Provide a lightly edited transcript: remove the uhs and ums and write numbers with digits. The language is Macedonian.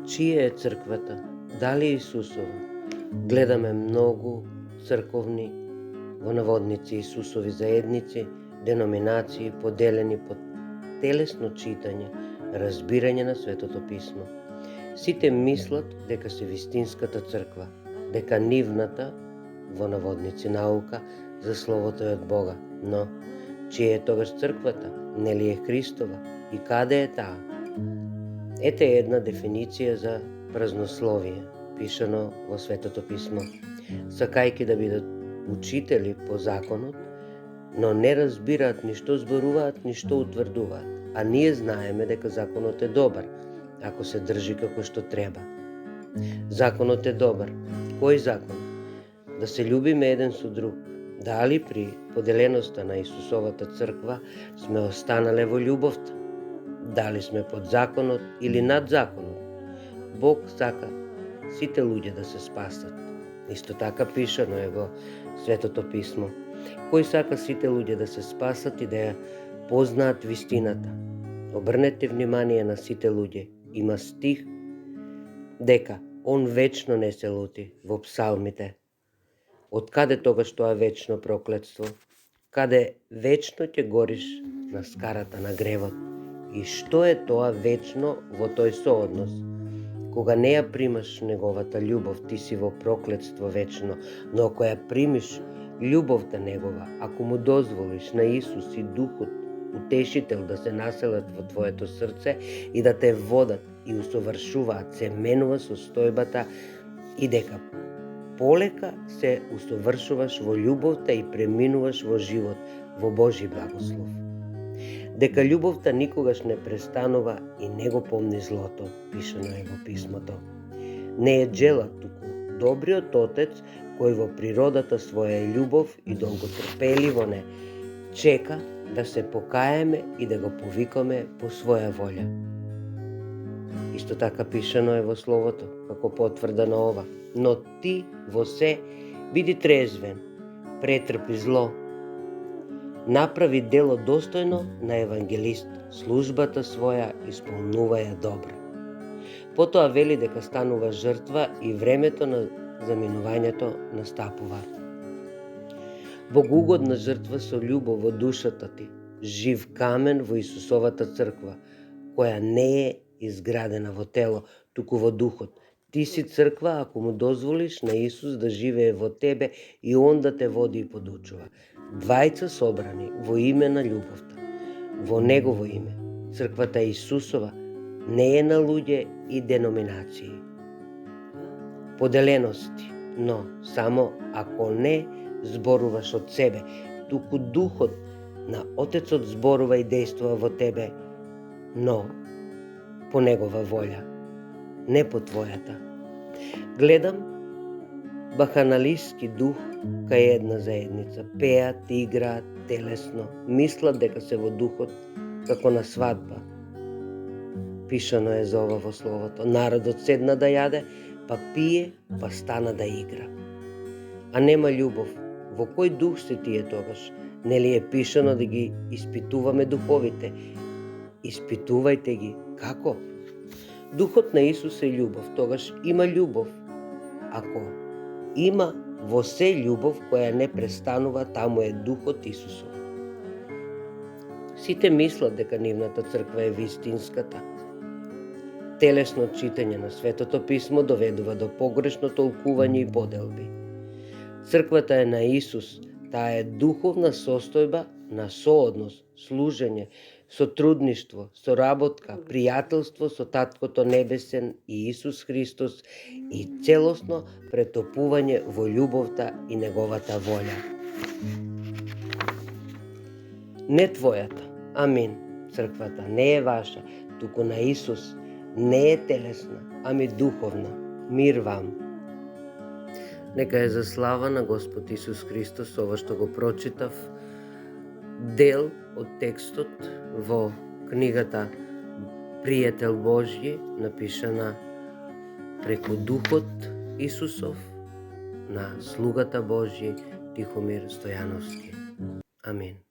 Чија е црквата? Дали е Исусова? Гледаме многу црковни, во наводници Исусови заедници, деноминации поделени по телесно читање, разбирање на Светото Писмо. Сите мислат дека се вистинската црква, дека нивната, во наводници, наука за Словото е од Бога. Но, чија е тогаш црквата? Нели е Христова? И каде е таа? Ете една дефиниција за празнословие, пишано во Светото Писмо. Сакајќи да бидат учители по законот, но не разбираат ни што зборуваат, ни што утврдуваат. А ние знаеме дека законот е добар, ако се држи како што треба. Законот е добар. Кој закон? Да се љубиме еден со друг. Дали при поделеноста на Исусовата црква сме останале во љубовта? Дали сме под законот или над законот? Бог сака сите луѓе да се спасат. Исто така пишано е во Светото Писмо. Кој сака сите луѓе да се спасат и да ја познаат вистината? Обрнете внимание на сите луѓе. Има стих дека он вечно не се лути во псалмите. Од каде тогаш тоа вечно проклетство? Каде вечно ќе гориш на скарата на гревот? И што е тоа вечно во тој сооднос? Кога не ја примаш неговата љубов, ти си во проклетство вечно, но ако ја примиш љубовта негова, ако му дозволиш на Исус и Духот, утешител, да се населат во твоето срце и да те водат и усовршуваат, се менува состојбата и дека полека се усовршуваш во љубовта и преминуваш во живот, во Божи благослов. Дека љубовта никогаш не престанува и не го помни злото, пишано е во Писмото. Не е джелат, туку добриот Отец, кој во природата своја е љубов и долготрпеливо не чека да се покаеме и да го повикаме по своја волја. Исто така пишано е во Словото, како потврда на ова. Но ти во се биди трезвен, претрпи зло, направи дело достојно на евангелист, службата своја исполнуваја добро. Потоа вели дека станува жртва и времето на заминувањето настапува. Богугодна жртва со љубов во душата ти, жив камен во Исусовата црква, која не е изградена во тело, туку во духот. Ти си црква ако му дозволиш на Исус да живее во тебе и он да те води и подучува. Двајца собрани во име на љубовта, во Негово име. Црквата Исусова не е на луѓе и деноминации, поделености, но само ако не зборуваш од себе, туку Духот на Отецот зборува и действува во тебе, но по Негова волја, не по твојата. Гледам баханалистки дух кај една заедница. Пеат, играат телесно, мислат дека се во духот, како на свадба. Пишано е за ова во Словото. Народот седна да јаде, па пие, па стана да игра. А нема љубов. Во кој дух се тие тогаш? Нели е пишано да ги испитуваме духовите? Испитувајте ги. Како? Духот на Исус е љубов, тогаш има љубов. Ако има во се љубов која не престанува, таму е Духот Исусов. Сите мислат дека нивната црква е вистинската. Телесно читање на Светото Писмо доведува до погрешно толкување и поделби. Црквата е на Исус, таа е духовна состојба на сооднос, служење, сотрудништво, соработка, пријателство со Таткото Небесен и Исус Христос и целосно претопување во љубовта и Неговата волја. Не твојата, амин, црквата не е ваша, туку на Исус, не е телесна, ами духовна. Мир вам. Нека е за слава на Господ Исус Христос ова што го прочитав, дел од текстот во книгата Пријател Божји, напишана преку Духот Исусов на слугата Божји Тихомир Стојановски. Амин.